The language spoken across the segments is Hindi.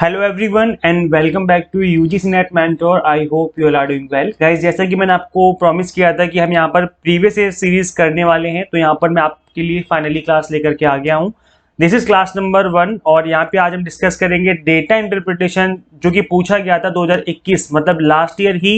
Hello everyone and welcome back to UGC NET mentor. I hope you all are doing well guys. जैसा कि मैंने आपको प्रॉमिस किया था कि हम यहाँ पर प्रीवियस ईयर सीरीज करने वाले हैं, तो यहाँ पर मैं आपके लिए फाइनली क्लास लेकर के आ गया हूँ। दिस इज क्लास नंबर 1 और यहाँ पे आज हम डिस्कस करेंगे डेटा इंटरप्रिटेशन, जो कि पूछा गया था 2021, मतलब लास्ट ईयर ही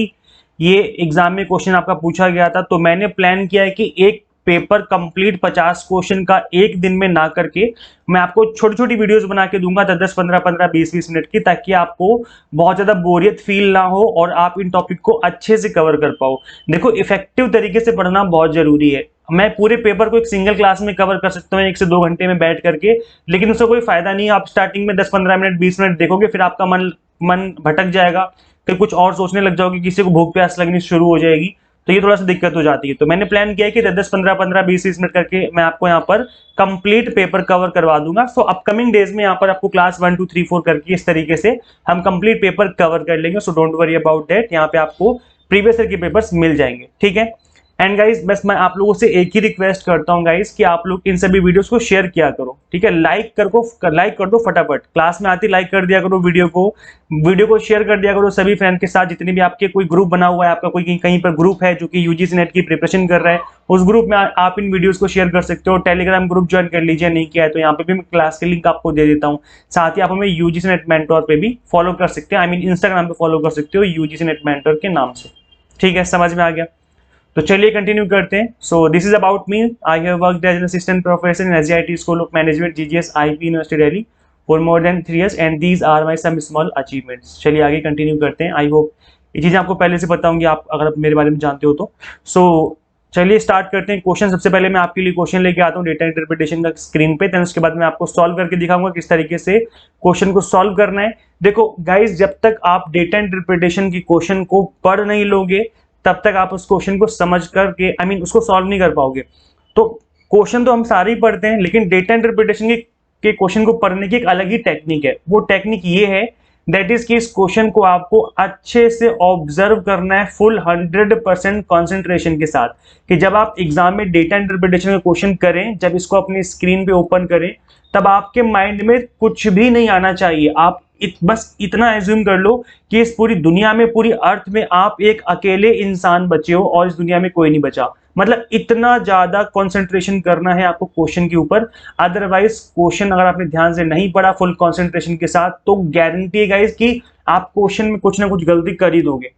ये एग्जाम में क्वेश्चन आपका पूछा गया था। तो मैंने प्लान किया है कि एक पेपर कंप्लीट 50 क्वेश्चन का एक दिन में ना करके मैं आपको छोटी छोटी वीडियोस बना के दूंगा 10 15 15 20 20 मिनट की, ताकि आपको बहुत ज्यादा बोरियत फील ना हो और आप इन टॉपिक को अच्छे से कवर कर पाओ। देखो, इफेक्टिव तरीके से पढ़ना बहुत जरूरी है। मैं पूरे पेपर को एक सिंगल क्लास में कवर कर सकता हूँ 1 से 2 घंटे में बैठ करके, लेकिन उसका कोई फायदा नहीं है। आप स्टार्टिंग में 10 15 मिनट 20 मिनट देखोगे, फिर आपका मन भटक जाएगा, फिर कुछ और सोचने लग जाओगे, किसी को भूख प्यास लगनी शुरू हो जाएगी, तो ये थोड़ा सा दिक्कत हो जाती है। तो मैंने प्लान किया है कि 10 15 15 20 20 मिनट करके मैं आपको यहाँ पर कंप्लीट पेपर कवर करवा दूंगा। सो अपकमिंग डेज में यहाँ पर आपको क्लास 1 2 3 4 करके इस तरीके से हम कंप्लीट पेपर कवर कर लेंगे। So don't worry about that, यहाँ पे आपको प्रीवियस ईयर के पेपर्स मिल जाएंगे, ठीक है। एंड गाइज, बस मैं आप लोगों से एक ही रिक्वेस्ट करता हूँ गाइज कि आप लोग इन सभी वीडियोस को शेयर किया करो, ठीक है। लाइक कर दो फटाफट, क्लास में आती लाइक कर दिया करो वीडियो को शेयर कर दिया करो सभी फ्रेंड के साथ। जितने भी आपके कोई ग्रुप बना हुआ है, आपका कोई कहीं पर ग्रुप है जो कि यूजीसी नेट की प्रिपरेशन कर रहा है, उस ग्रुप में आप इन वीडियोस को शेयर कर सकते हो। टेलीग्राम ग्रुप ज्वाइन कर लीजिए, नहीं किया है तो यहाँ पे भी मैं क्लास के लिंक आपको दे देता हूँ। साथ ही आप हमें यूजीसी नेट मेंटोर पे भी फॉलो कर सकते हैं, आई मीन इंस्टाग्राम पे फॉलो कर सकते हो यूजीसी नेट मेंटोर के नाम से, ठीक है। समझ में आ गया? तो चलिए कंटिन्यू करते हैं। So this is about me. I have worked as an assistant professor in SGIT school of management GGS IP university Delhi for more than 3 years and these are my some small achievements. चलिए आगे कंटिन्यू करते हैं। आई होप ये चीजें आपको पहले से पता होंगी, आप अगर आप मेरे बारे में जानते हो तो। सो चलिए स्टार्ट करते हैं। क्वेश्चन सबसे पहले मैं आपके लिए क्वेश्चन लेके आता हूँ डेटा इंटरप्रिटेशन का स्क्रीन पे, देन उसके बाद मैं आपको सॉल्व करके दिखाऊंगा किस तरीके से क्वेश्चन को सॉल्व करना है। देखो गाइज, जब तक आप डेटा इंटरप्रिटेशन की क्वेश्चन को पढ़ नहीं लोगे, तब तक आप उस क्वेश्चन को समझ करके उसको सॉल्व नहीं कर पाओगे। तो क्वेश्चन तो हम सारे ही पढ़ते हैं, लेकिन डेटा इंटरप्रिटेशन के क्वेश्चन को पढ़ने की एक अलग ही टेक्निक है। वो टेक्निक ये है, दैट इज कि इस क्वेश्चन को आपको अच्छे से ऑब्जर्व करना है फुल 100% कॉन्सेंट्रेशन के साथ। कि जब आप एग्जाम में डेटा इंटरप्रिटेशन का क्वेश्चन करें, जब इसको अपनी स्क्रीन पे ओपन करें, तब आपके माइंड में कुछ भी नहीं आना चाहिए। आप बस इतना एज्यूम कर लो कि इस पूरी दुनिया में, पूरी अर्थ में आप एक अकेले इंसान बचे हो और इस दुनिया में कोई नहीं बचा। मतलब इतना ज्यादा कंसंट्रेशन करना है आपको क्वेश्चन के ऊपर। अदरवाइज क्वेश्चन अगर आपने ध्यान से नहीं पढ़ा फुल कंसंट्रेशन के साथ, तो गारंटी है गाइस कि आप क्वेश्चन में कुछ ना कुछ गलती कर ही दोगे।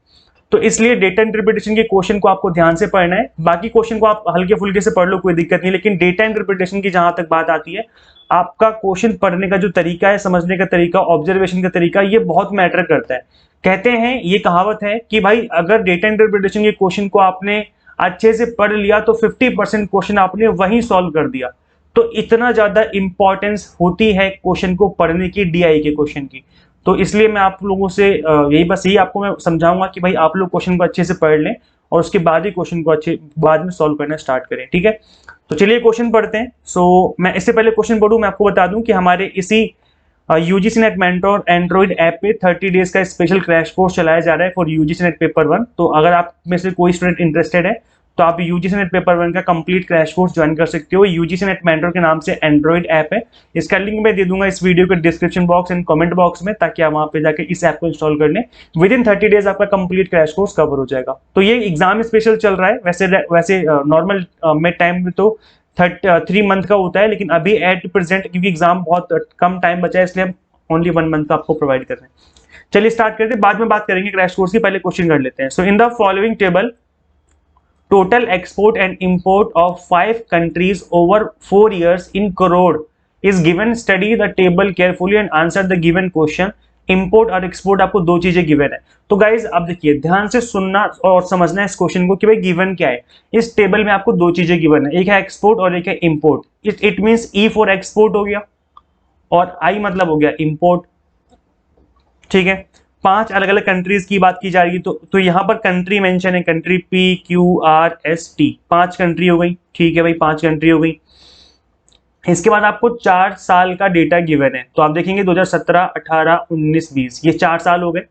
तो इसलिए डेटा इंटरप्रिटेशन के क्वेश्चन को आपको ध्यान से पढ़ना है। बाकी क्वेश्चन को आप हल्के फुल्के से पढ़ लो, कोई दिक्कत नहीं, लेकिन डेटा इंटरप्रिटेशन की जहां तक बात आती है, आपका क्वेश्चन पढ़ने का जो तरीका है, समझने का तरीका, ऑब्जर्वेशन का तरीका, ये बहुत मैटर करता है। कहते हैं, ये कहावत है कि भाई अगर डेटा इंटरप्रिटेशन के क्वेश्चन को आपने अच्छे से पढ़ लिया तो 50% क्वेश्चन आपने वहीं सॉल्व कर दिया। तो इतना ज्यादा इंपॉर्टेंस होती है क्वेश्चन को पढ़ने की, डीआई के क्वेश्चन की। तो इसलिए मैं आप लोगों से यही आपको मैं समझाऊंगा कि भाई आप लोग क्वेश्चन को अच्छे से पढ़ लें और उसके बाद ही क्वेश्चन को बाद में सॉल्व करना स्टार्ट करें, ठीक है। तो चलिए क्वेश्चन पढ़ते हैं। सो मैं इससे पहले क्वेश्चन पढ़ूं, मैं आपको बता दूं कि हमारे इसी UGC NET mentor Android app पे 30 डेज का स्पेशल क्रैश कोर्स चलाया जा रहा है फॉर यूजीसी नेट पेपर 1। तो अगर आप में से कोई स्टूडेंट इंटरेस्टेड है, तो आप यूजीसी नेट पेपर 1 का कंप्लीट क्रैश कोर्स ज्वाइन कर सकते हो। यूजीसी नेट मेंटोर के नाम से एंड्रॉइड ऐप है। इसका लिंक मैं दे दूंगा इस वीडियो के description box and comment box में, ताकि आप वहां पे जाके इस ऐप को इंस्टॉल कर लें। विद इन 30 डेज आपका कंप्लीट क्रैश कोर्स कवर हो जाएगा। तो ये एग्जाम स्पेशल चल रहा है। वैसे नॉर्मल में टाइम में तो 3 मंथ का होता है, लेकिन अभी एट प्रेजेंट क्योंकि एग्जाम बहुत कम टाइम बचा है, इसलिए हम ओनली 1 मंथ का आपको प्रोवाइड कर रहे हैं। चलिए स्टार्ट करते हैं, बाद में बात करेंगे क्रैश कोर्स की, पहले क्वेश्चन कर लेते हैं। So in the following table, total export and import of 5 countries over 4 years in crore is given. Study the table carefully and answer the given question. Import और एक्सपोर्ट आपको 2 चीजें गिवन है। तो गाइज अब देखिए, ध्यान से सुनना और समझना है इस क्वेश्चन को कि भाई गिवन क्या है। इस टेबल में आपको 2 चीजें गिवन है, एक है एक्सपोर्ट और एक है import. It means E for export हो गया और आई मतलब हो गया इंपोर्ट, ठीक है। 5 अलग अलग कंट्रीज की बात की जाएगी, तो यहां पर कंट्री मेंशन है, कंट्री PQRST, 5 कंट्री हो गई, ठीक है भाई, 5 कंट्री हो गई। इसके बाद आपको 4 साल का डेटा गिवन है, तो आप देखेंगे 2017, 18, 19, 20, ये 4 साल हो गए।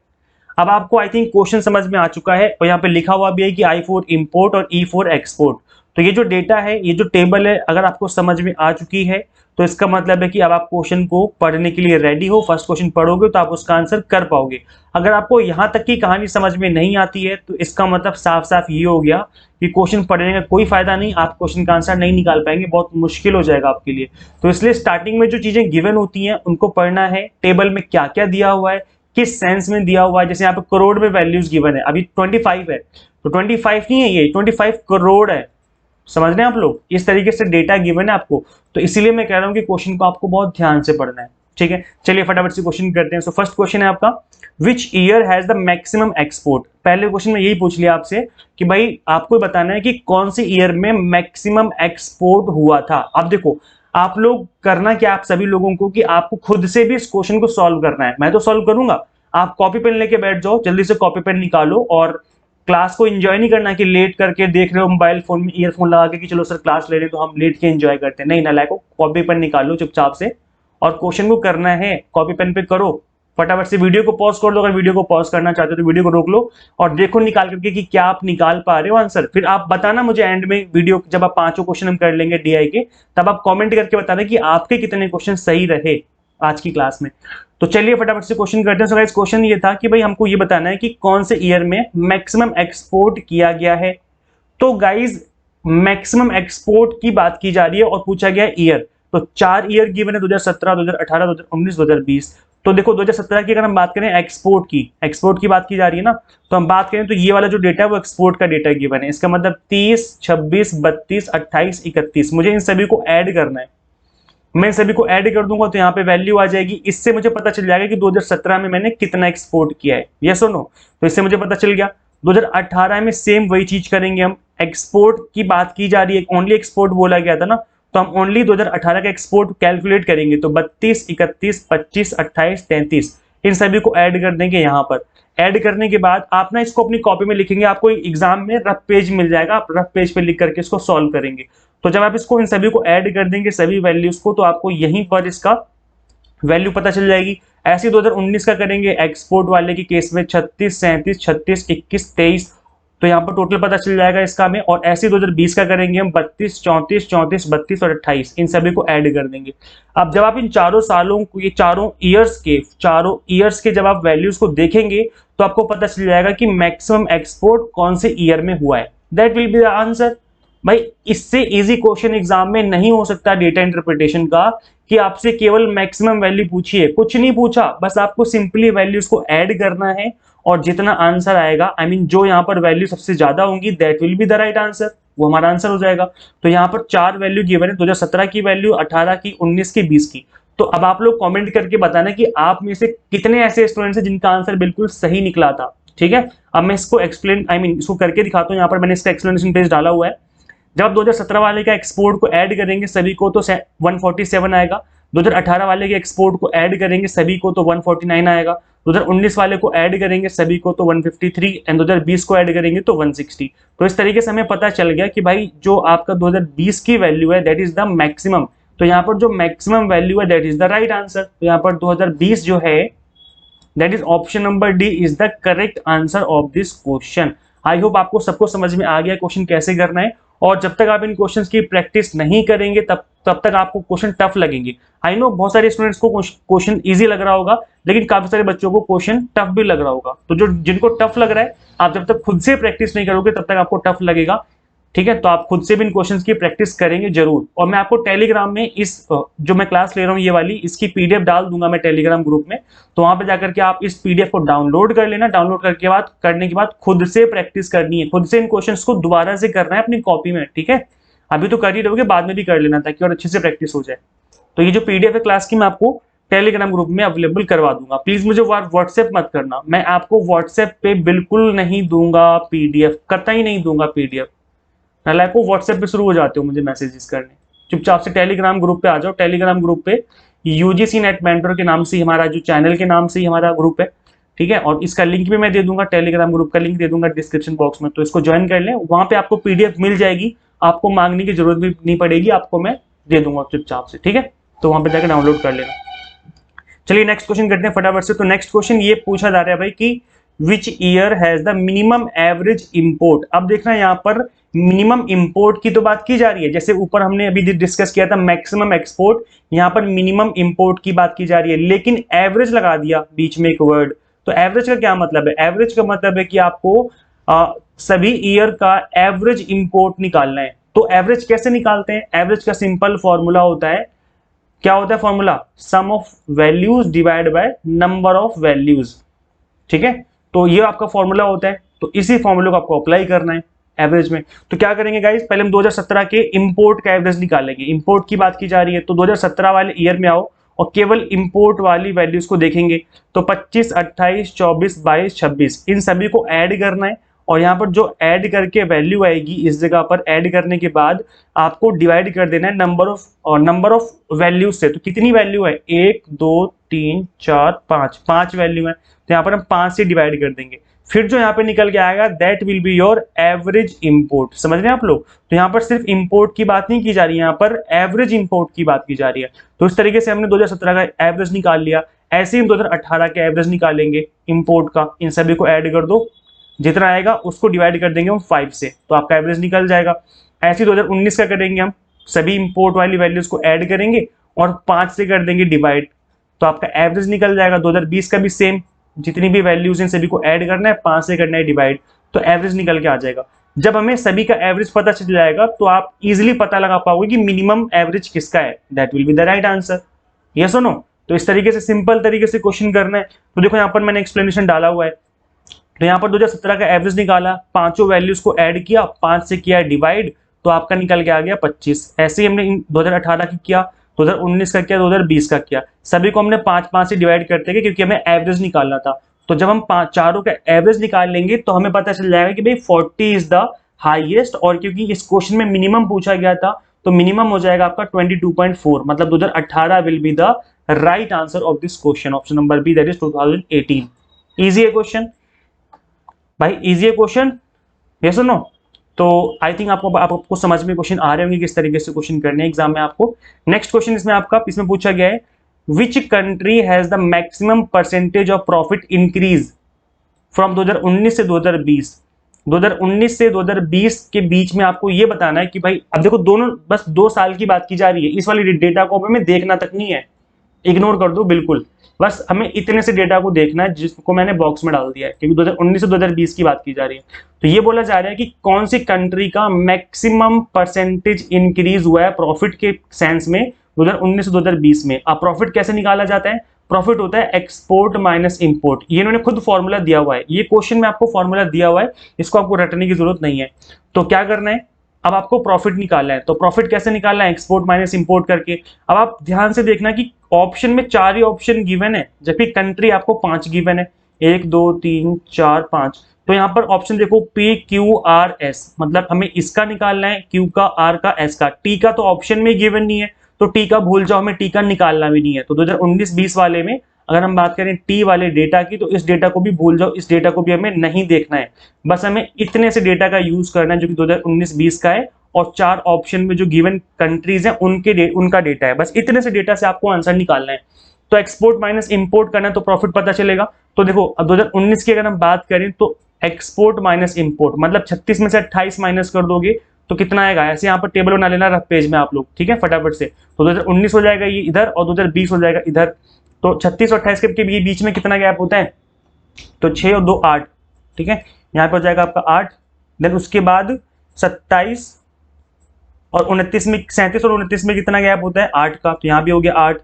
अब आपको आई थिंक क्वेश्चन समझ में आ चुका है, और यहाँ पे लिखा हुआ भी है कि I फॉर इंपोर्ट और E फॉर एक्सपोर्ट। तो ये जो डेटा है, ये जो टेबल है, अगर आपको समझ में आ चुकी है, तो इसका मतलब है कि अब आप क्वेश्चन को पढ़ने के लिए रेडी हो। फर्स्ट क्वेश्चन पढ़ोगे तो आप उसका आंसर कर पाओगे। अगर आपको यहां तक की कहानी समझ में नहीं आती है तो इसका मतलब साफ साफ ये हो गया कि क्वेश्चन पढ़ने का कोई फायदा नहीं, आप क्वेश्चन का आंसर नहीं निकाल पाएंगे, बहुत मुश्किल हो जाएगा आपके लिए। तो इसलिए स्टार्टिंग में जो चीजें गिवन होती हैं उनको पढ़ना है, टेबल में क्या क्या दिया हुआ है, किस सेंस में दिया हुआ है। जैसे यहाँ पे करोड़ में वैल्यूज गिवन है, अभी 25 है तो 25 नहीं है, ये 25 करोड़ है। समझ रहे हैं आप लोग, इस तरीके से डेटा गिवन है आपको। तो इसीलिए मैं कह रहा हूं कि क्वेश्चन को आपको बहुत ध्यान से पढ़ना है। ठीक है, चलिए फटाफट से क्वेश्चन करते हैं। सो फर्स्ट क्वेश्चन है आपका, which year has the maximum export. पहले क्वेश्चन में यही पूछ लिया आपसे कि भाई आपको बताना है कि कौन सी ईयर में मैक्सिमम एक्सपोर्ट हुआ था। अब देखो आप लोग करना क्या, आप सभी लोगों को कि आपको खुद से भी इस क्वेश्चन को सॉल्व करना है। मैं तो सॉल्व करूंगा, आप कॉपी पेन लेके बैठ जाओ, जल्दी से कॉपी पेन निकालो। और क्लास को एंजॉय नहीं करना कि लेट करके देख रहे हो मोबाइल फोन में ईयरफोन लगा के कि चलो सर क्लास ले रहे हैं तो हम लेट के एंजॉय करते हैं। नहीं ना, लाइक कॉपी पेन निकालो चुपचाप से और क्वेश्चन को करना है, कॉपी पेन पे करो। फटाफट से वीडियो को पॉज कर दो, अगर वीडियो को पॉज करना चाहते हो तो वीडियो को रोक लो और देखो निकाल करके कि क्या आप निकाल पा रहे हो आंसर। फिर आप बताना मुझे एंड में, वीडियो जब आप 5 क्वेश्चन हम कर लेंगे डीआई के, तब आप कमेंट करके बताना कि आपके कितने क्वेश्चन सही रहे आज की क्लास में। तो चलिए फटाफट से क्वेश्चन करते हैं। सो गाइस क्वेश्चन ये था कि भाई हमको ये बताना है कि कौन से ईयर में मैक्सिमम एक्सपोर्ट किया गया है। तो गाइस मैक्सिमम एक्सपोर्ट की बात की जा रही है और पूछा गया ईयर। तो 4 ईयर गिवन है, 2017, 2018, 2019, 2020। तो देखो 2017 की अगर हम बात करें एक्सपोर्ट की बात की जा रही है ना, तो हम बात करें तो ये वाला जो डेटा है वो एक्सपोर्ट का डेटा गिवन है। इसका मतलब 30, 26, 32, 28, 31, मुझे इन सभी को ऐड करना है। मैं सभी को ऐड कर दूंगा तो यहाँ पे वैल्यू आ जाएगी। इससे मुझे पता चल जाएगा कि 2017 में मैंने कितना एक्सपोर्ट किया है, यस और नो। तो इससे मुझे पता चल गया। 2018 में सेम वही चीज करेंगे हम। एक्सपोर्ट की बात की जा रही है, ओनली एक्सपोर्ट बोला गया था ना, तो हम ओनली 2018 का एक्सपोर्ट कैलकुलेट करेंगे। तो 32, 31, 25, 28, 33 इन सभी को ऐड कर देंगे यहाँ पर। ऐड करने के बाद आप ना इसको अपनी कॉपी में लिखेंगे, आपको एग्जाम में रफ पेज मिल जाएगा, आप रफ पेज पे लिख करके इसको सॉल्व करेंगे। तो जब आप इसको इन सभी को ऐड कर देंगे सभी वैल्यूज को, तो आपको यहीं पर इसका वैल्यू पता चल जाएगी। ऐसे 2019 का करेंगे एक्सपोर्ट वाले के केस में 36, 37, 36, 21, 23, तो यहाँ पर टोटल पता चल जाएगा इसका में। और ऐसे 2020 का करेंगे हम 32, 34, 34, 32 और 28, इन सभी को ऐड कर देंगे। अब जब आप इन चारों सालों को, ये चारों ईयर्स के जब आप वैल्यूज को देखेंगे तो आपको पता चल जाएगा कि मैक्सिमम एक्सपोर्ट कौन से ईयर में हुआ है। That will be the answer. भाई इससे इजी क्वेश्चन एग्जाम में नहीं हो सकता डेटा इंटरप्रिटेशन का कि आपसे केवल मैक्सिमम वैल्यू पूछिए, कुछ नहीं पूछा, बस आपको सिंपली वैल्यूज को ऐड करना है और जितना आंसर आएगा, आई मीन जो यहाँ पर वैल्यू सबसे ज्यादा होंगी, that will be the right answer, वो हमारा आंसर हो जाएगा। तो यहाँ पर 4 वैल्यू गिवन है, 2017 की वैल्यू, 18 की, 19 की, 20 की। तो अब आप लोग कमेंट करके बताना कि आप में से कितने ऐसे स्टूडेंट्स हैं जिनका आंसर बिल्कुल सही निकला था। ठीक है, अब मैं इसको इसको करके दिखाता हूँ। यहाँ पर मैंने इसका एक्सप्लेनेशन पेज डाला हुआ है। जब आप 2017 वाले का एक्सपोर्ट को ऐड करेंगे सभी को तो 147 आएगा। 2018 वाले के एक्सपोर्ट को ऐड करेंगे सभी को तो 149 आएगा। 2019 वाले को ऐड करेंगे सभी को तो 153 एंड 2020 को ऐड करेंगे तो 160। तो इस तरीके से हमें पता चल गया कि भाई जो आपका 2020 की वैल्यू है दैट इज द मैक्सिमम। तो यहाँ पर जो मैक्सिमम वैल्यू है that is the right answer. तो यहाँ पर 2020 जो है that is option number D is the correct answer of this question. I hope आपको सबको समझ में आ गया क्वेश्चन कैसे करना है। और जब तक आप इन क्वेश्चंस की प्रैक्टिस नहीं करेंगे तब तक आपको क्वेश्चन टफ लगेंगे। आई नो बहुत सारे स्टूडेंट्स को क्वेश्चन इजी लग रहा होगा, लेकिन काफी सारे बच्चों को क्वेश्चन टफ भी लग रहा होगा। तो जो जिनको टफ लग रहा है, आप जब तक खुद से प्रैक्टिस नहीं करोगे तब तक आपको टफ लगेगा। ठीक है, तो आप खुद से भी इन क्वेश्चंस की प्रैक्टिस करेंगे जरूर। और मैं आपको टेलीग्राम में इस जो मैं क्लास ले रहा हूँ ये वाली, इसकी पीडीएफ डाल दूंगा मैं टेलीग्राम ग्रुप में। तो वहां पे जाकर के आप इस पीडीएफ को डाउनलोड कर लेना। डाउनलोड करने के बाद खुद से प्रैक्टिस करनी है, खुद से इन क्वेश्चंस को दोबारा से करना है अपनी कॉपी में। ठीक है, अभी तो कर ही रहोगे, बाद में भी कर लेना ताकि और अच्छे से प्रैक्टिस हो जाए। तो ये जो पीडीएफ है क्लास की मैं आपको टेलीग्राम ग्रुप में अवेलेबल करवा दूंगा। प्लीज मुझे व्हाट्सएप मत करना, मैं आपको व्हाट्सएप पे बिल्कुल नहीं दूंगा पीडीएफ, कतई नहीं दूंगा पीडीएफ। नालायक को व्हाट्सएप पे शुरू हो जाते हो मुझे मैसेजेस करने। चुपचाप से टेलीग्राम ग्रुप पे आ जाओ। टेलीग्राम ग्रुप पे यूजीसी नेट मेंटर के नाम से हमारा जो चैनल के नाम से ही हमारा ग्रुप है। ठीक है, और इसका लिंक भी मैं दे दूंगा, टेलीग्राम ग्रुप का लिंक दे दूंगा डिस्क्रिप्शन बॉक्स में। तो इसको ज्वाइन कर लें, वहां पे आपको पीडीएफ मिल जाएगी, आपको मांगने की जरूरत भी नहीं पड़ेगी, आपको मैं दे दूंगा चुपचाप से। ठीक है, तो वहां पे जाकर डाउनलोड कर लेना। चलिए नेक्स्ट क्वेश्चन करते हैं फटाफट से। तो नेक्स्ट क्वेश्चन ये पूछा जा रहा है भाई कि which year has the minimum average import. अब देखना यहाँ पर मिनिमम इंपोर्ट की तो बात की जा रही है, जैसे ऊपर हमने अभी डिस्कस किया था मैक्सिमम एक्सपोर्ट, यहाँ पर मिनिमम इंपोर्ट की बात की जा रही है, लेकिन एवरेज लगा दिया बीच में एक वर्ड। तो एवरेज का क्या मतलब है? एवरेज का मतलब है कि आपको सभी ईयर का एवरेज इंपोर्ट निकालना है। तो एवरेज कैसे निकालते हैं? एवरेज का सिंपल फॉर्मूला होता है, क्या होता है formula? Sum of values divide by number of values. ठीक है, तो ये आपका फॉर्मूला होता है, तो इसी फॉर्मूले को आपको अप्लाई करना है एवरेज में। तो क्या करेंगे गाइस, पहले हम 2017 के इंपोर्ट का एवरेज निकालेंगे। इंपोर्ट की बात की जा रही है, तो 2017 वाले ईयर में आओ और केवल इंपोर्ट वाली वैल्यूज को देखेंगे। तो 25, 28, 24, 22, 26 इन सभी को ऐड करना है, और यहाँ पर जो ऐड करके वैल्यू आएगी इस जगह पर ऐड करने के बाद आपको डिवाइड कर देना है नंबर ऑफ वैल्यूज से। तो कितनी वैल्यू है? 1, 2, 3, 4, 5, 5 वैल्यू है, तो यहाँ पर हम 5 से डिवाइड कर देंगे। फिर जो यहाँ पे निकल के आएगा that will be your average import. समझ रहे हैं आप लोग? तो यहाँ पर सिर्फ इंपोर्ट की बात नहीं की जा रही है, यहाँ पर एवरेज इंपोर्ट की बात की जा रही है। तो इस तरीके से हमने 2017 का एवरेज निकाल लिया। ऐसे ही हम 2018 के एवरेज निकालेंगे इंपोर्ट का। इन सभी को ऐड कर दो, जितना आएगा उसको डिवाइड कर देंगे हम 5 से, तो आपका एवरेज निकल जाएगा। ऐसे ही 2019 का करेंगे हम, सभी इंपोर्ट वाली वैल्यूज को ऐड करेंगे और 5 से कर देंगे डिवाइड, तो आपका एवरेज निकल जाएगा। 2020 का भी सेम, जितनी भी वैल्यूज हैं सभी को ऐड करना है, 5 से करना है डिवाइड, तो एवरेज निकल के आ जाएगा। जब हमें सभी का एवरेज पता चल जाएगा तो आप इजिली पता लगा पाओगे कि मिनिमम एवरेज किसका है। That will be the right answer. Yes और नो? तो इस तरीके से सिंपल तरीके से क्वेश्चन करना है। तो देखो यहाँ पर मैंने एक्सप्लेनेशन डाला हुआ है। तो यहाँ पर 2017 का एवरेज निकाला, पांचों वैल्यूज को ऐड किया, 5 से किया डिवाइड, तो आपका निकल के आ गया 25। ऐसे ही हमने 2018 की किया, 2019 का किया, 2020 का किया, सभी को हमने 5-5 से डिवाइड करते गए क्योंकि हमें एवरेज निकालना था। तो जब हम चारों का एवरेज निकाल लेंगे तो हमें पता चल जाएगा कि भाई 40 इज द हाईएस्ट, और क्योंकि इस क्वेश्चन में मिनिमम पूछा गया था तो मिनिमम हो जाएगा आपका 22.4, मतलब 2018 will be the right answer of this question. Option number B, that is 2018। Easy है क्वेश्चन भाई, इजी है क्वेश्चन। यस और नो? तो आई थिंक आपको समझ में क्वेश्चन आ रहे होंगे किस तरीके से क्वेश्चन करने हैं एग्जाम में आपको। नेक्स्ट क्वेश्चन इसमें पूछा गया है, which country has the maximum percentage of profit increase from 2019 से 2020। 2019 से 2020 के बीच में आपको ये बताना है कि भाई, अब देखो दोनों बस 2 साल की बात की जा रही है, इस वाली डेटा को हमें देखना तक नहीं है, इग्नोर कर दो बिल्कुल। बस हमें इतने से डेटा को देखना है जिसको मैंने बॉक्स में डाल दिया है, क्योंकि 2019 से 2020 की बात की जा रही है। तो ये बोला जा रहा है कि कौन सी कंट्री का मैक्सिमम परसेंटेज इंक्रीज हुआ है प्रॉफिट के सेंस में 2019 से 2020 में। अब प्रॉफिट कैसे निकाला जाता है? प्रॉफिट होता है एक्सपोर्ट माइनस इंपोर्ट। ये इन्होंने खुद फॉर्मूला दिया हुआ है, ये क्वेश्चन में आपको फॉर्मूला दिया हुआ है, इसको आपको रटने की जरूरत नहीं है। तो क्या करना है, अब आपको प्रॉफिट निकालना है। तो प्रॉफिट कैसे निकालना है? एक्सपोर्ट माइनस इंपोर्ट करके। अब आप ध्यान से देखना कि ऑप्शन में 4 ही ऑप्शन गिवन है, जबकि कंट्री आपको 5 गिवन है, 1, 2, 3, 4, 5। तो यहाँ पर ऑप्शन देखो PQRS, मतलब हमें इसका निकालना है, Q का, R का, S का। T का तो ऑप्शन में गिवन नहीं है, तो T का भूल जाओ, हमें T का निकालना भी नहीं है। तो 2019-20 वाले में अगर हम बात करें T वाले डेटा की, तो इस डेटा को भी भूल जाओ, इस डेटा को भी हमें नहीं देखना है। बस हमें इतने से डेटा का यूज करना है जो कि 2019-20 का है, और 4 ऑप्शन में जो गिवन कंट्रीज हैं उनका डेटा है। बस इतने से डेटा से आपको आंसर निकालना है। तो एक्सपोर्ट माइनस इंपोर्ट करना है तो प्रॉफिट पता चलेगा। तो देखो अब 2019 की अगर हम बात करें तो एक्सपोर्ट माइनस इंपोर्ट, मतलब 36 में से 28 माइनस कर दोगे तो कितना आएगा? ऐसे यहाँ पर टेबल बना लेना रफ पेज में आप लोग, ठीक है, फटाफट से। तो 2019 हो जाएगा ये इधर, और 2020 हो जाएगा इधर। तो 36 और 28 के बीच में कितना गैप होता है? तो 6 और 2 8, ठीक है, यहाँ पर हो जाएगा आपका 8। देन उसके बाद 27 और 29 में, 37 और 29 में कितना गैप होता है? 8 का, तो यहाँ भी हो गया 8,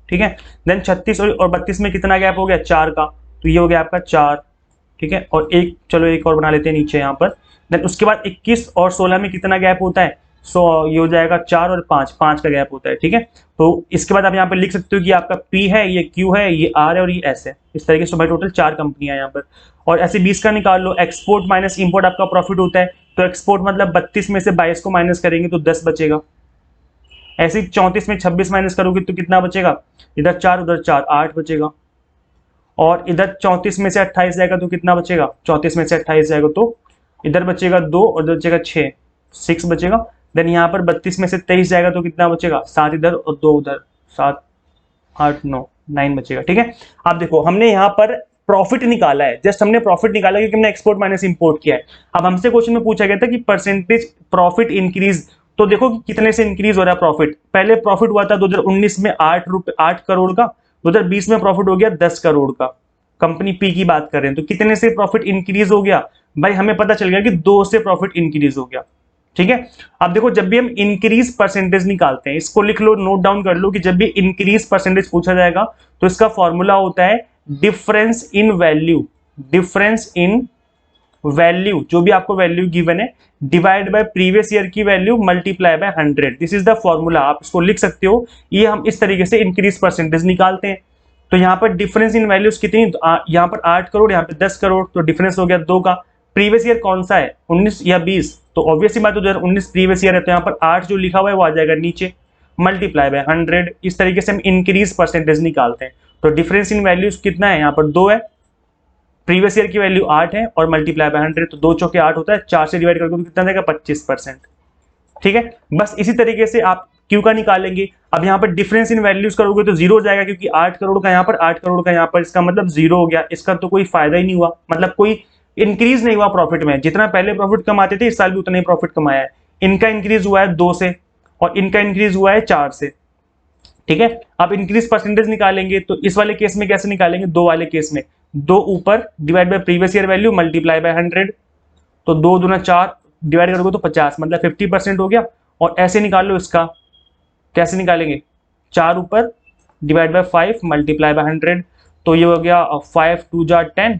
ठीक है। देन 36 और 32 में कितना गैप हो गया? 4 का, तो ये हो गया आपका 4, ठीक है। और एक, चलो एक और बना लेते हैं नीचे यहाँ पर। देन उसके बाद 21 और 16 में कितना गैप होता है? ये हो जाएगा 4 और 5, 5 का गैप होता है, ठीक है। तो इसके बाद आप यहाँ पर लिख सकते हो कि आपका P है, ये Q है, ये R है और ये S है। इस तरीके से भाई टोटल 4 कंपनियां यहाँ पर। और ऐसे 20 का निकाल लो, एक्सपोर्ट माइनस इंपोर्ट आपका प्रॉफिट होता है। तो एक्सपोर्ट मतलब 32 में से 22 को माइनस करेंगे तो 10 बचेगा। ऐसे 34 में 26 माइनस करोगे तो कितना बचेगा? इधर 4 उधर 4, 8 बचेगा। और इधर 34 में से 28 जाएगा तो कितना बचेगा? 34 में से 28 जाएगा तो इधर बचेगा 2 और इधर बचेगा 6, 6 बचेगा। देन यहाँ पर 32 में से 23 जाएगा तो कितना बचेगा? 7 इधर और 2 उधर, 7, 8, 9 बचेगा, ठीक है। आप देखो हमने यहाँ पर प्रॉफिट निकाला है, जस्ट हमने प्रॉफिट निकाला क्योंकि हमने एक्सपोर्ट माइनस इंपोर्ट किया है। अब हमसे क्वेश्चन में पूछा गया था कि परसेंटेज प्रॉफिट इंक्रीज, तो देखो कि कितने से इंक्रीज हो रहा है प्रॉफिट। पहले प्रॉफिट हुआ था 2019 में 8 करोड़ का, 2020 में प्रॉफिट हो गया 10 करोड़ का, कंपनी पी की बात कर रहे हैं, तो कितने से प्रॉफिट इंक्रीज हो गया भाई, हमें पता चल गया कि 2 से प्रॉफिट इंक्रीज हो गया। ठीक है, अब देखो जब भी हम इंक्रीज परसेंटेज निकालते हैं, इसको लिख लो, नोट डाउन कर लो कि जब भी इंक्रीज परसेंटेज पूछा जाएगा तो इसका फॉर्मूला होता है difference in value, difference in value, जो भी आपको वैल्यू गिवन है, डिवाइड बाय प्रीवियस ईयर की value multiply by 100, this is the formula. आप इसको लिख सकते हो, ये हम इस तरीके से इंक्रीज परसेंटेज निकालते हैं। तो यहाँ पर डिफरेंस इन वैल्यूज कितनी, यहाँ पर 8 करोड़, यहाँ पे 10 करोड़, तो डिफरेंस हो गया 2 का। प्रीवियस ईयर कौन सा है, 19 या 20, तो ऑब्वियसली बात है 2019 प्रीवियस ईयर है, तो यहाँ पर 8 जो लिखा हुआ है वो आ जाएगा नीचे, मल्टीप्लाई बाय 100। इस तरीके से हम इंक्रीज परसेंटेज निकालते हैं। तो डिफरेंस इन वैल्यूज कितना है, यहाँ पर 2 है, प्रीवियस ईयर की वैल्यू 8 है और मल्टीप्लाई बाय 100, तो 2 चौके 8 होता है, 4 से डिवाइड करके तो कितना देगा 25%। ठीक है, बस इसी तरीके से आप क्यू का निकालेंगे। अब यहाँ पर डिफरेंस इन वैल्यूज करोगे तो 0 हो जाएगा, क्योंकि 8 करोड़ का यहाँ पर, 8 करोड़ का यहाँ पर, इसका मतलब 0 हो गया, इसका तो कोई फायदा ही नहीं हुआ, मतलब कोई इंक्रीज नहीं हुआ प्रॉफिट में। जितना पहले प्रॉफिट कमाते थे इस साल भी उतना ही प्रॉफिट कमाया है। इनका इंक्रीज हुआ है 2 से और इनका इंक्रीज हुआ है 4 से। ठीक है, अब इंक्रीज परसेंटेज निकालेंगे तो इस वाले केस में कैसे निकालेंगे, 2 वाले केस में 2 ऊपर divide by previous year value multiply by 100, तो 2 दूना 4 डिवाइड करोगे तो 50, मतलब 50% हो गया। और ऐसे निकाल लो, इसका कैसे निकालेंगे, 4 ऊपर डिवाइड बाय 5 मल्टीप्लाई बाय 100, तो ये हो गया 5 2 जा 10,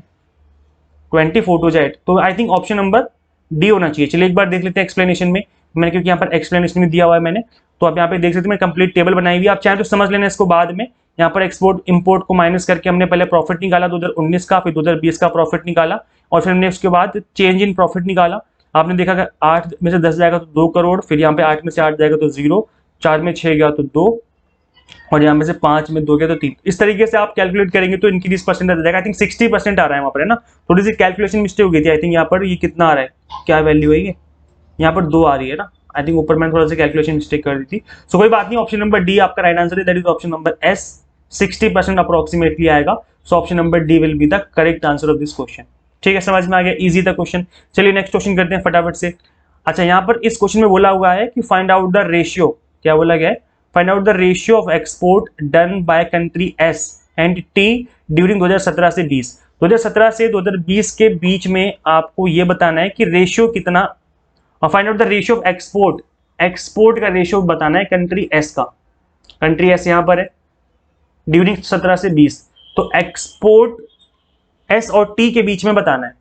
24 2 जा 8, तो I think option number D होना चाहिए। चलिए एक बार देख लेते हैं एक्सप्लेनेशन में, मैंने क्योंकि यहाँ पर एक्सप्लेनेशन में दिया हुआ है मैंने, तो आप यहाँ पे देख सकते हैं मैं कंप्लीट टेबल बनाई हुई है, आप चाहें तो समझ लेना इसको बाद में। यहाँ पर एक्सपोर्ट इंपोर्ट को माइनस करके हमने पहले प्रॉफिट निकाला 2019 का, फिर 2020 का प्रॉफिट निकाला, और फिर हमने उसके बाद चेंज इन प्रॉफिट निकाला। आपने देखा कि 8 में से 10 जाएगा तो 2 करोड़, फिर यहाँ पे 8 में से 8 जाएगा तो 0, 4 में 6 गया तो 2, और यहाँ में से 5 में 2 गया तो 3। इस तरीके से आप कैलकुलेट करेंगे तो इंक्रीज परसेंट आ जाएगा। आई थिंक 60% आ रहा है वहाँ पर, है ना, थोड़ी सी कैलकुलेशन मिस्टेक हो गई थी। आई थिंक यहाँ पर ये कितना आ रहा है, क्या वैल्यू है ये, यहाँ पर 2 आ रही है ना, आई थिंक ऊपर मैंने थोड़ा सा कैलकुलेशन मिस्टेक कर दी थी। सो कोई बात नहीं, ऑप्शन नंबर डी आपका राइट आंसर है, that is option number S, 60% approximately आएगा। So option number D will be the correct answer of this question. ठीक है, समझ में आ गया, इजी था क्वेश्चन। चलिए नेक्स्ट क्वेश्चन करते हैं फटाफट से। अच्छा, यहाँ पर इस क्वेश्चन में बोला हुआ है कि फाइंड आउट द रेशियो, क्या बोला गया है, find out the ratio of export done by country S and T during 2017 से 20। 2017 से 2020 के बीच में आपको ये बताना है कि रेशियो कितना, और find out the ratio of export, export का रेशियो बताना है कंट्री एस का, कंट्री एस यहाँ पर है, ड्यूरिंग 17 से 20, तो एक्सपोर्ट एस और टी के बीच में बताना है,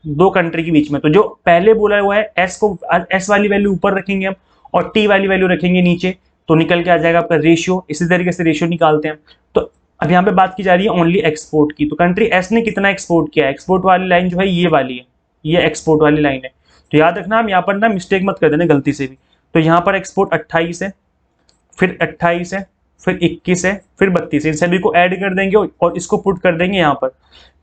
2 कंट्री के बीच में। तो जो पहले बोला हुआ है एस को, एस वाली वैल्यू ऊपर रखेंगे हम और टी वाली वैल्यू रखेंगे नीचे, तो निकल के आ जाएगा आपका रेशियो। इसी तरीके से रेशियो निकालते हैं। तो अब यहाँ पे बात की जा रही है ओनली एक्सपोर्ट की, तो कंट्री एस ने कितना एक्सपोर्ट किया है, एक्सपोर्ट वाली लाइन जो है ये वाली है, ये एक्सपोर्ट वाली लाइन है। तो याद रखना, हम यहाँ पर ना मिस्टेक मत कर देना गलती से भी। तो यहाँ पर एक्सपोर्ट 28 है, फिर 28 है, फिर 21 है, फिर 32 है, इन सभी को ऐड कर देंगे और इसको पुट कर देंगे यहाँ पर।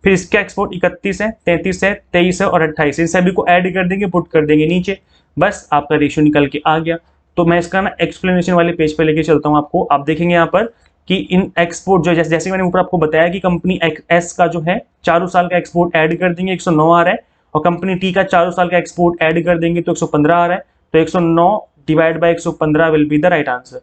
फिर इसका एक्सपोर्ट 31 है, 33 है, 23 है और 28 है, इन सभी को ऐड कर देंगे, पुट कर देंगे नीचे, बस आपका रेशियो निकल के आ गया। तो मैं इसका ना एक्सप्लेनेशन वाले पेज पे लेके चलता हूँ आपको। आप देखेंगे यहाँ पर कि इन एक्सपोर्ट जो जैसे मैंने ऊपर आपको बताया कि कंपनी एस का जो है चारों साल का एक्सपोर्ट ऐड कर देंगे 109 आ रहा है, और कंपनी टी का चारों साल का एक्सपोर्ट ऐड कर देंगे तो 115 आ रहा है। तो 109 divide by 115 will be the right answer.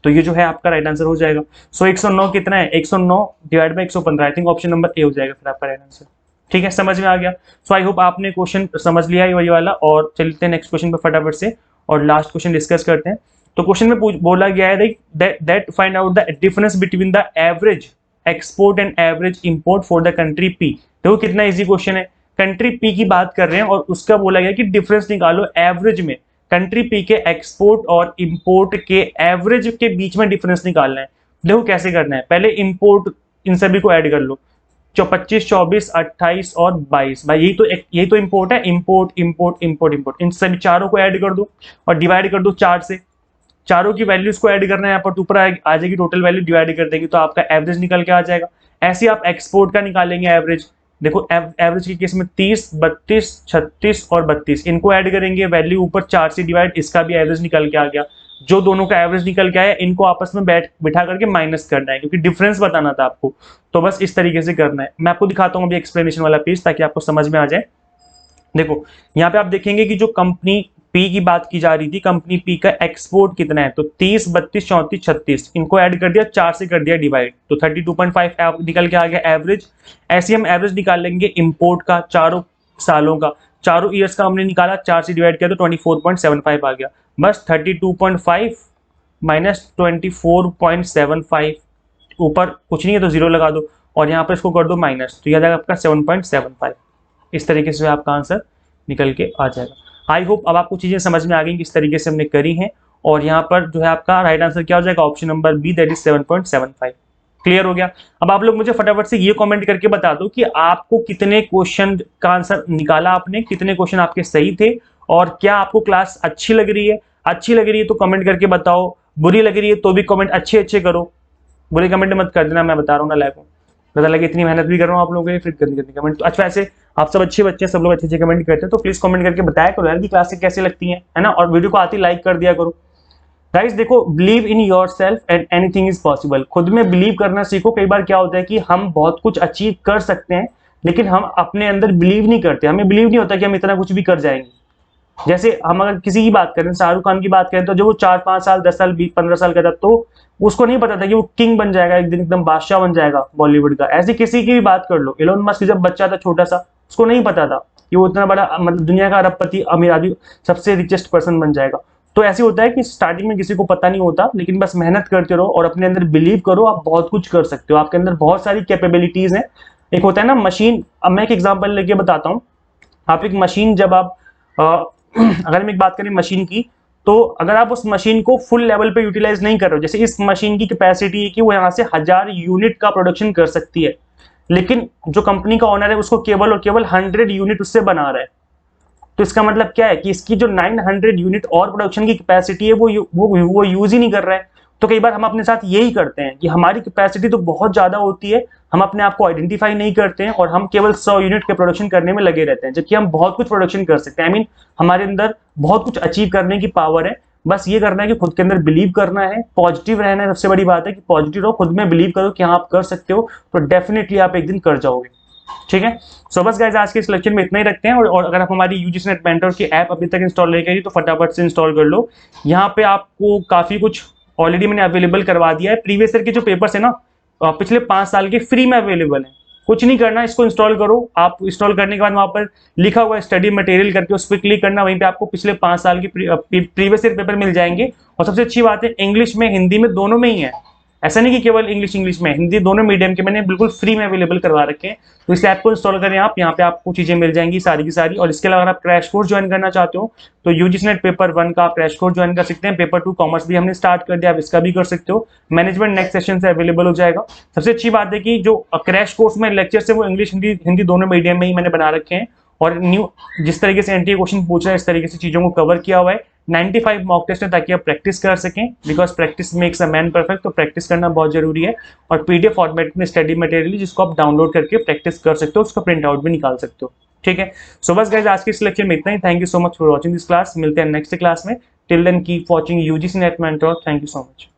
तो ये जो है आपका राइट आंसर हो जाएगा। सो 109 कितना है, 109 divide by 115, I think option number A हो जाएगा फिर आपका राइट आंसर। ठीक है, समझ में आ गया। सो आई होप आपने क्वेश्चन समझ लिया है वही वाला, और चलते हैं नेक्स्ट क्वेश्चन पे फटाफट से और लास्ट क्वेश्चन डिस्कस करते हैं। तो क्वेश्चन में बोला गया है that find out the difference between the average export and average import for the country P. देखो कितना इजी क्वेश्चन है, कंट्री पी की बात कर रहे हैं और उसका बोला गया कि डिफरेंस निकालो एवरेज में, कंट्री पी के एक्सपोर्ट और इंपोर्ट के एवरेज के बीच में डिफरेंस निकालना है। देखो कैसे करना है, पहले इंपोर्ट इन सभी को ऐड कर लो, 25, 24, 28 और 22, भाई यही तो इंपोर्ट है, इंपोर्ट इंपोर्ट इंपोर्ट इंपोर्ट, इन सभी चारों को ऐड कर दो और डिवाइड कर दो 4 से, चारों की वैल्यूज को ऐड करना है यहाँ पर, तो ऊपर आ जाएगी टोटल वैल्यू, डिवाइड कर देंगे तो आपका एवरेज निकल के आ जाएगा। ऐसे आप एक्सपोर्ट का निकालेंगे एवरेज, देखो एवरेज के केस में 30, 32, 36 और 32, इनको ऐड करेंगे, वैल्यू ऊपर 4 से डिवाइड, इसका भी एवरेज निकल के आ गया। जो दोनों का एवरेज निकल के आया इनको आपस में बिठा करके माइनस करना है, क्योंकि डिफरेंस बताना था आपको। तो बस इस तरीके से करना है। मैं आपको दिखाता हूँ अभी एक्सप्लेनेशन वाला पेज, ताकि आपको समझ में आ जाए। देखो यहाँ पे आप देखेंगे कि जो कंपनी पी की बात की जा रही थी, कंपनी पी का एक्सपोर्ट कितना है, तो 30, 32, 34, 36, इनको ऐड कर दिया, 4 से कर दिया डिवाइड, तो 32.5 निकल के आ गया एवरेज। ऐसे हम एवरेज निकाल लेंगे इंपोर्ट का, चारों सालों का, चारों ईयर्स का हमने निकाला, 4 से डिवाइड किया तो 24.75 आ गया। बस 32.5 माइनस 24.75, ऊपर कुछ नहीं है तो जीरो लगा दो, और यहाँ पर इसको कर दो माइनस, तो यह आ जाएगा आपका 7.75। इस तरीके से आपका आंसर निकल के आ जाएगा। आई होप अब आपको चीजें समझ में आ गई किस तरीके से हमने करी हैं, और यहाँ पर जो है आपका राइट आंसर क्या हो जाएगा, option number B, that is 7.75। Clear हो गया। अब आप लोग मुझे फटाफट से ये कमेंट करके बता दो कि आपको कितने क्वेश्चन का आंसर निकाला आपने, कितने क्वेश्चन आपके सही थे, और क्या आपको क्लास अच्छी लग रही है। अच्छी लग रही है तो कमेंट करके बताओ, बुरी लग रही है तो भी कमेंट अच्छे अच्छे करो, बुरे कमेंट मत कर देना, मैं बता रहा हूँ ना लाइव में, पता लगे इतनी मेहनत भी कर रहा हूँ आप लोगों के लिए, फिर गंदी कमेंट। तो अच्छा, ऐसे आप सब अच्छे बच्चे, सब लोग अच्छे अच्छे कमेंट करते हैं, तो प्लीज कमेंट करके बताया करो यार कि क्लासेस कैसे लगती हैं, है ना, और वीडियो को आती लाइक कर दिया करो। गाइस देखो, believe in yourself and anything is possible. खुद में बिलीव करना सीखो। कई बार क्या होता है कि हम बहुत कुछ अचीव कर सकते हैं, लेकिन हम अपने अंदर बिलीव नहीं करते, हमें बिलीव नहीं होता कि हम इतना कुछ भी कर जाएंगे। जैसे हम अगर किसी की बात करें, शाहरुख खान की बात करें, तो जब वो 4-5 साल, 10 साल, 15 साल का था, तो उसको नहीं पता था कि वो किंग बन जाएगा एक दिन, एकदम बादशाह बन जाएगा बॉलीवुड का। ऐसे किसी की भी बात कर लो, एलोन मस्क जब बच्चा था छोटा सा, उसको नहीं पता था कि वो इतना बड़ा, मतलब दुनिया का अरबपति, अमीर आदमी, सबसे रिचेस्ट पर्सन बन जाएगा। तो ऐसे होता है कि स्टार्टिंग में किसी को पता नहीं होता, लेकिन बस मेहनत करते रहो और अपने अंदर बिलीव करो, आप बहुत कुछ कर सकते हो, आपके अंदर बहुत सारी कैपेबिलिटीज हैं। एक होता है ना मशीन, अब मैं एक एग्जांपल लेके बताता हूँ। आप एक मशीन, जब आप अगर हम एक बात करें मशीन की, तो अगर आप उस मशीन को फुल लेवल पे यूटिलाइज नहीं कर रहे हो, जैसे इस मशीन की कैपेसिटी है कि वो यहाँ से 1000 यूनिट का प्रोडक्शन कर सकती है, लेकिन जो कंपनी का ओनर है उसको केवल और केवल 100 यूनिट उससे बना रहा है। तो इसका मतलब क्या है कि इसकी जो 900 यूनिट और प्रोडक्शन की कैपेसिटी है वो यूज ही नहीं कर रहा है। तो कई बार हम अपने साथ यही करते हैं कि हमारी कैपेसिटी तो बहुत ज्यादा होती है, हम अपने आप को आइडेंटिफाई नहीं करते हैं, और हम केवल 100 यूनिट के प्रोडक्शन करने में लगे रहते हैं, जबकि हम बहुत कुछ प्रोडक्शन कर सकते हैं। आई मीन हमारे अंदर बहुत कुछ अचीव करने की पावर है। बस ये करना है कि खुद के अंदर बिलीव करना है, पॉजिटिव रहना है। सबसे बड़ी बात है कि पॉजिटिव रहो, खुद में बिलीव करो कि हाँ आप कर सकते हो, तो डेफिनेटली आप एक दिन कर जाओगे। ठीक है। सो बस गाइस, आज के इस लेक्चर में इतना ही रखते हैं, और अगर आप हमारी यूजीसी नेट मेंटर की ऐप अभी तक इंस्टॉल नहीं करी तो फटाफट से इंस्टॉल कर लो। यहाँ पे आपको काफी कुछ ऑलरेडी मैंने अवेलेबल करवा दिया है। प्रीवियस ईयर के जो पेपर्स है ना, पिछले 5 साल के फ्री में अवेलेबल है। कुछ नहीं करना, इसको इंस्टॉल करो। आप इंस्टॉल करने के बाद वहां पर लिखा हुआ है स्टडी मटेरियल करके, उस पर क्लिक करना, वहीं पे आपको पिछले 5 साल के प्रीवियस ईयर पेपर मिल जाएंगे। और सबसे अच्छी बात है, इंग्लिश में, हिंदी में, दोनों में ही है। ऐसा नहीं कि केवल इंग्लिश में, हिंदी, दोनों मीडियम के मैंने बिल्कुल फ्री में अवेलेबल करवा रखे हैं। तो इस ऐप को इंस्टॉल करें आप, यहाँ पे आपको चीजें मिल जाएंगी सारी की सारी। और इसके अलावा अगर आप क्रैश कोर्स ज्वाइन करना चाहते हो तो यूजीसी नेट पेपर 1 का आप क्रैश कोर्स ज्वाइन कर सकते हैं। पेपर 2 कॉमर्स भी हमने स्टार्ट कर दिया, आप इसका भी कर सकते हो। मैनेजमेंट नेक्स्ट सेशन से अवेलेबल हो जाएगा। सबसे अच्छी बात है कि जो क्रैश कोर्स में लेक्चर्स है वो इंग्लिश हिंदी दोनों मीडियम में ही मैंने बना रखे हैं, और न्यू जिस तरीके से एनटीए क्वेश्चन पूछ रहे हैं इस तरीके से चीजों को कवर किया हुआ है। 95 मॉक टेस्ट है ताकि आप प्रैक्टिस कर सकें, because practice makes a man perfect. तो प्रैक्टिस करना बहुत जरूरी है। और पीडीएफ फॉर्मेट में स्टडी मटेरियल जिसको आप डाउनलोड करके प्रैक्टिस कर सकते हो, उसका प्रिंट आउट भी निकाल सकते हो। ठीक है। सो बस गाइस, आज के इस लेक्चर में इतना ही। Thank you so much for watching this class. मिलते हैं नेक्स्ट क्लास में। Till then keep watching UGC NET mentor. Thank you so much.